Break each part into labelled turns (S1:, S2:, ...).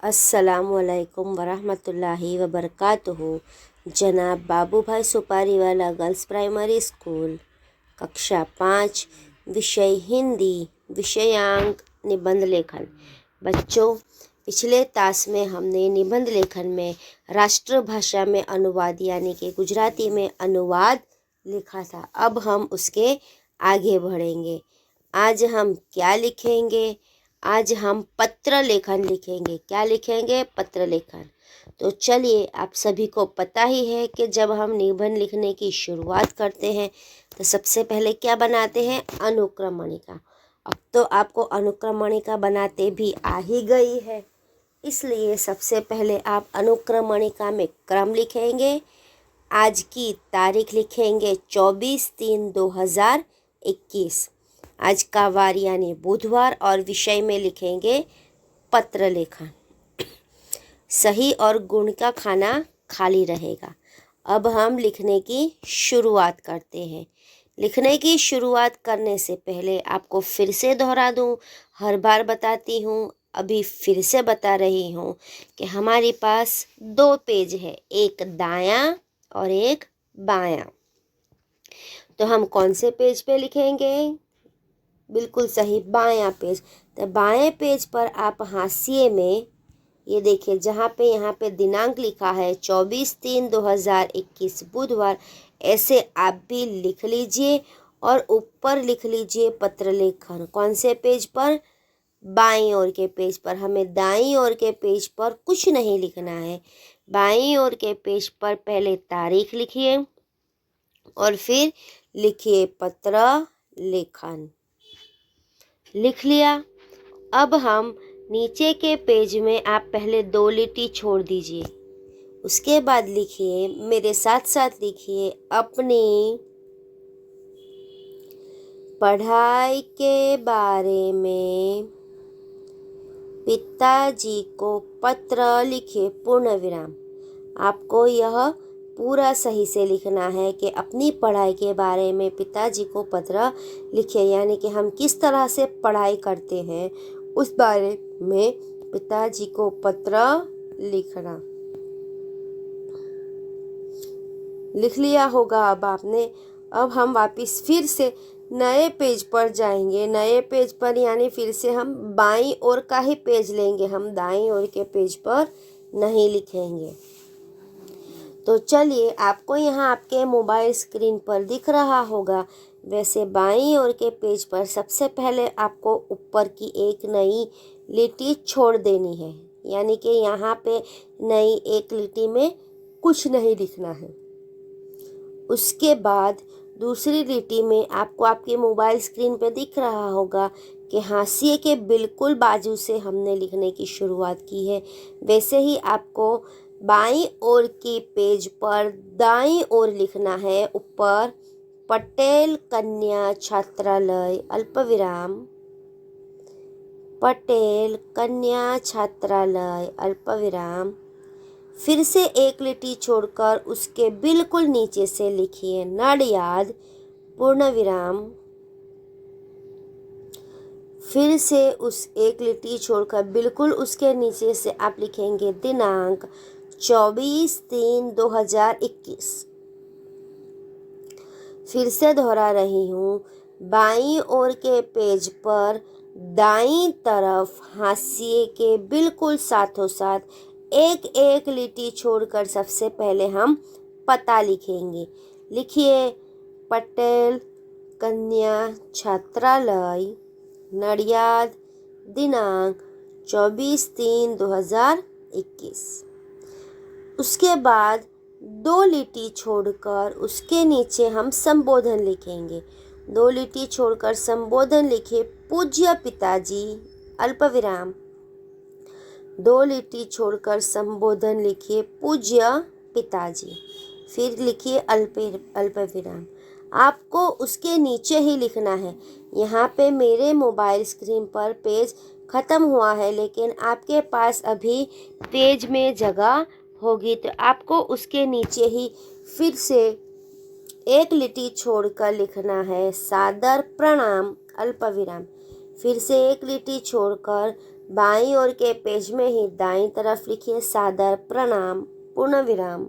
S1: अस्सलामुअलैकुम वरहमतुल्लाहि वबरकातुहू। जनाब बाबू भाई सुपारी वाला गर्ल्स प्राइमरी स्कूल, कक्षा 5, विषय हिंदी, विषयांक निबंध लेखन। बच्चों, पिछले तास में हमने निबंध लेखन में राष्ट्रभाषा में अनुवाद यानी कि गुजराती में अनुवाद लिखा था। अब हम उसके आगे बढ़ेंगे। आज हम क्या लिखेंगे? आज हम पत्र लेखन लिखेंगे। क्या लिखेंगे? पत्र लेखन। तो चलिए, आप सभी को पता ही है कि जब हम निबंध लिखने की शुरुआत करते हैं तो सबसे पहले क्या बनाते हैं? अनुक्रमणिका। अब तो आपको अनुक्रमणिका बनाते भी आ ही गई है, इसलिए सबसे पहले आप अनुक्रमणिका में क्रम लिखेंगे। आज की तारीख लिखेंगे 24/3/2021। आज का वार यानी बुधवार, और विषय में लिखेंगे पत्र लेखन। सही और गुण का खाना खाली रहेगा। अब हम लिखने की शुरुआत करते हैं। लिखने की शुरुआत करने से पहले आपको फिर से दोहरा दूं, हर बार बताती हूँ, अभी फिर से बता रही हूँ कि हमारे पास 2 पेज है, एक दायां और एक बायां। तो हम कौन से पेज पे लिखेंगे? बिल्कुल सही, बायां पेज। तो बाएं पेज पर आप हाशिए में ये देखिए, जहाँ पे यहाँ पे दिनांक लिखा है 24/3/2021 बुधवार, ऐसे आप भी लिख लीजिए और ऊपर लिख लीजिए पत्र लेखन। कौन से पेज पर? बाईं ओर के पेज पर। हमें दाईं ओर के पेज पर कुछ नहीं लिखना है। बाईं ओर के पेज पर पहले तारीख लिखिए और फिर लिखिए पत्र लेखन। लिख लिया। अब हम नीचे के पेज में आप पहले 2 लिटी छोड़ दीजिए। उसके बाद लिखिए, मेरे साथ साथ लिखिए, अपनी पढ़ाई के बारे में पिताजी को पत्र लिखे, पूर्ण विराम। आपको यह पूरा सही से लिखना है कि अपनी पढ़ाई के बारे में पिताजी को पत्र लिखे, यानी कि हम किस तरह से पढ़ाई करते हैं उस बारे में पिताजी को पत्र लिखना। लिख लिया होगा अब आपने। अब हम वापस फिर से नए पेज पर जाएंगे। नए पेज पर यानी फिर से हम बाईं ओर का ही पेज लेंगे, हम दाईं ओर के पेज पर नहीं लिखेंगे। तो चलिए, आपको यहाँ आपके मोबाइल स्क्रीन पर दिख रहा होगा, वैसे बाईं ओर के पेज पर सबसे पहले आपको ऊपर की एक नई लिटी छोड़ देनी है, यानी कि यहाँ पे नई एक लिटी में कुछ नहीं लिखना है। उसके बाद दूसरी लिटी में आपको आपके मोबाइल स्क्रीन पर दिख रहा होगा कि हाशिए के बिल्कुल बाजू से हमने लिखने की शुरुआत की है। वैसे ही आपको बाईं ओर की पेज पर दाईं ओर लिखना है, ऊपर पटेल कन्या छात्रालय अल्पविराम, पटेल कन्या छात्रालय अल्पविराम। फिर से एक लिटी छोड़कर उसके बिल्कुल नीचे से लिखिए नडियाद पूर्ण विराम। फिर से उस एक लिटी छोड़कर बिल्कुल उसके नीचे से आप लिखेंगे दिनांक 24/3/2021। फिर से दोहरा रही हूँ, बाईं ओर के पेज पर दाईं तरफ हाशिए के बिल्कुल साथों साथ एक एक लिटी छोड़कर सबसे पहले हम पता लिखेंगे। लिखिए पटेल कन्या छात्रालय नडियाद, दिनांक 24/3/2021। उसके बाद 2 लिटी छोड़कर उसके नीचे हम संबोधन लिखेंगे। 2 लिटी छोड़कर संबोधन लिखे पूज्य पिताजी अल्पविराम। 2 लिटी छोड़कर संबोधन लिखिए पूज्य पिताजी, फिर लिखिए अल्पविराम। आपको उसके नीचे ही लिखना है। यहाँ पे मेरे मोबाइल स्क्रीन पर पेज ख़त्म हुआ है, लेकिन आपके पास अभी पेज में जगह होगी, तो आपको उसके नीचे ही फिर से एक लिटी छोड़कर लिखना है सादर प्रणाम अल्पविराम। फिर से एक लिटी छोड़कर बाईं ओर के पेज में ही दाईं तरफ लिखिए सादर प्रणाम पूर्ण विराम।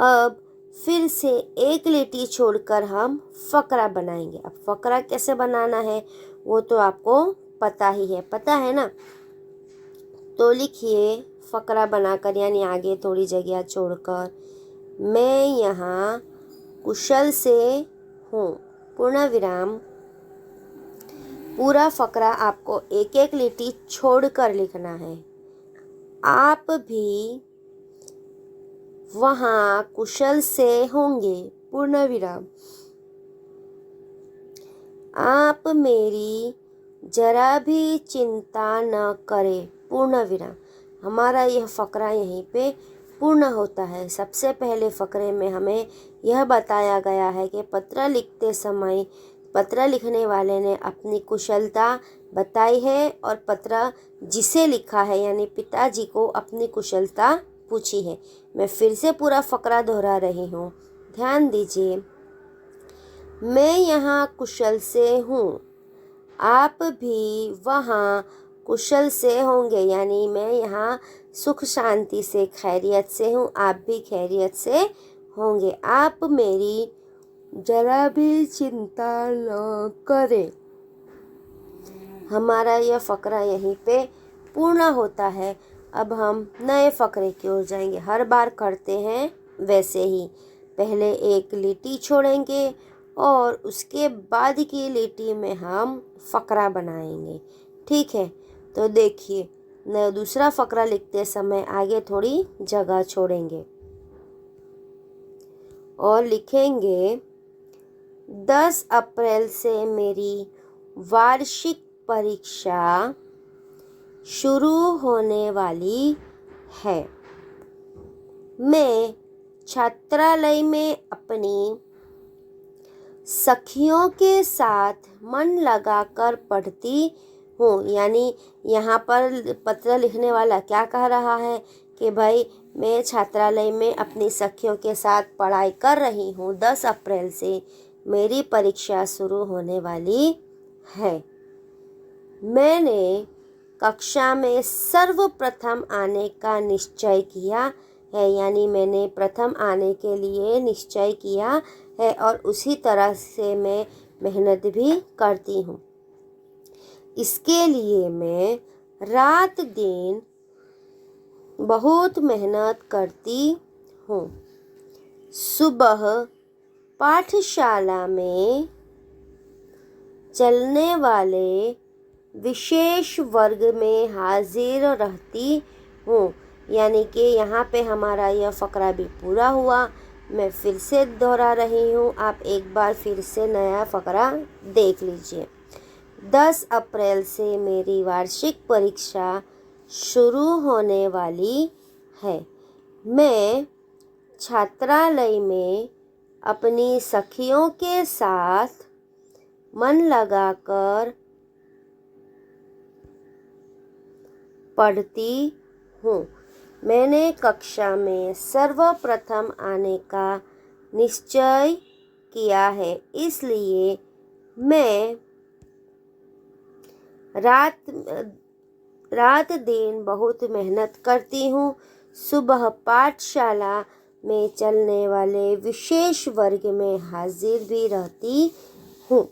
S1: अब फिर से एक लिटी छोड़कर हम फकरा बनाएंगे। अब फकरा कैसे बनाना है वो तो आपको पता ही है, पता है ना। तो लिखिए फकरा बनाकर, यानी आगे थोड़ी जगह छोड़कर, मैं यहाँ कुशल से हूँ पूर्ण विराम। पूरा फकरा आपको एक एक लिटी छोड़कर लिखना है। आप भी वहाँ कुशल से होंगे पूर्ण विराम। आप मेरी जरा भी चिंता न करें पूर्ण विराम। हमारा यह फकरा यहीं पे पूर्ण होता है। सबसे पहले फकरे में हमें यह बताया गया है कि पत्र लिखते समय पत्र लिखने वाले ने अपनी कुशलता बताई है और पत्र जिसे लिखा है यानी पिताजी को अपनी कुशलता पूछी है। मैं फिर से पूरा फकरा दोहरा रही हूँ, ध्यान दीजिए। मैं यहाँ कुशल से हूँ, आप भी वहाँ कुशल से होंगे, यानी मैं यहाँ सुख शांति से खैरियत से हूँ, आप भी खैरियत से होंगे। आप मेरी जरा भी चिंता न करें। हमारा यह फकरा यहीं पे पूर्ण होता है। अब हम नए फकरे की ओर जाएंगे। हर बार करते हैं वैसे ही, पहले एक लिटी छोड़ेंगे और उसके बाद की लिटी में हम फकरा बनाएंगे, ठीक है। तो देखिए, दूसरा फकरा लिखते समय आगे थोड़ी जगह छोड़ेंगे और लिखेंगे 10 अप्रैल से मेरी वार्षिक परीक्षा शुरू होने वाली है। मैं छात्रालय में अपनी सखियों के साथ मन लगाकर पढ़ती हूँ। यानी यहाँ पर पत्र लिखने वाला क्या कह रहा है कि भाई मैं छात्रालय में अपनी सखियों के साथ पढ़ाई कर रही हूँ। 10 अप्रैल से मेरी परीक्षा शुरू होने वाली है। मैंने कक्षा में सर्वप्रथम आने का निश्चय किया है, यानी मैंने प्रथम आने के लिए निश्चय किया है और उसी तरह से मैं मेहनत भी करती हूँ। इसके लिए मैं रात दिन बहुत मेहनत करती हूँ। सुबह पाठशाला में चलने वाले विशेष वर्ग में हाजिर रहती हूँ। यानी कि यहाँ पे हमारा यह फकरा भी पूरा हुआ। मैं फिर से दोहरा रही हूँ, आप एक बार फिर से नया फकरा देख लीजिए। 10 अप्रैल से मेरी वार्षिक परीक्षा शुरू होने वाली है। मैं छात्रालय में अपनी सखियों के साथ मन लगाकर पढ़ती हूँ। मैंने कक्षा में सर्वप्रथम आने का निश्चय किया है, इसलिए मैं रात दिन बहुत मेहनत करती हूँ। सुबह पाठशाला में चलने वाले विशेष वर्ग में हाजिर भी रहती हूँ।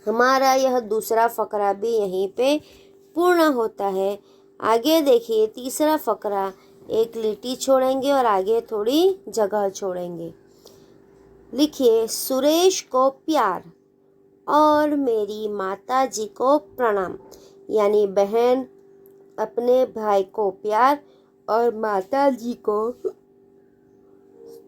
S1: हमारा यह दूसरा फकरा भी यहीं पे पूर्ण होता है। आगे देखिए तीसरा फकरा, एक लिटी छोड़ेंगे और आगे थोड़ी जगह छोड़ेंगे। लिखिए सुरेश को प्यार और मेरी माता जी को प्रणाम। यानी बहन अपने भाई को प्यार और माता जी को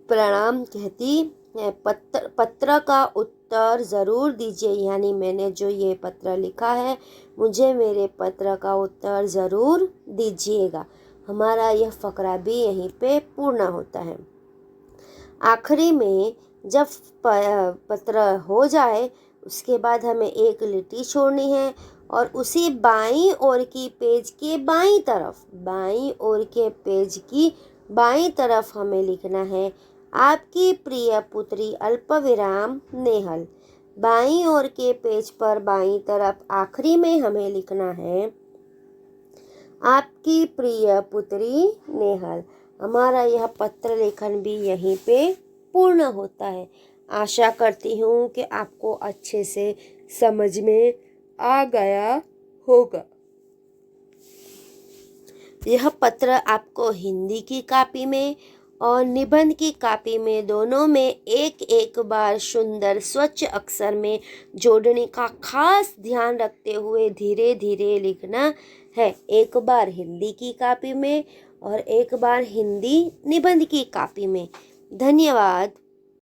S1: प्रणाम कहती है। पत्र का उत्तर ज़रूर दीजिए, यानी मैंने जो ये पत्र लिखा है मुझे मेरे पत्र का उत्तर ज़रूर दीजिएगा। हमारा यह फकरा भी यहीं पे पूर्ण होता है। आखिरी में जब पत्र हो जाए उसके बाद हमें एक लिटी छोड़नी है और उसी बाईं ओर की पेज के बाईं ओर के पेज की बाईं तरफ हमें लिखना है आपकी प्रिय पुत्री अल्पविराम नेहल। बाईं ओर के पेज पर बाईं तरफ आखिरी में हमें लिखना है, आपकी प्रिय पुत्री नेहल। हमारा यह पत्र लेखन भी यहीं पे पूर्ण होता है। आशा करती हूँ कि आपको अच्छे से समझ में आ गया होगा। यह पत्र आपको हिंदी की कॉपी में और निबंध की कॉपी में दोनों में एक एक बार सुंदर स्वच्छ अक्षर में जोड़ने का खास ध्यान रखते हुए धीरे धीरे लिखना है। एक बार हिंदी की कॉपी में और एक बार हिंदी निबंध की कॉपी में। धन्यवाद।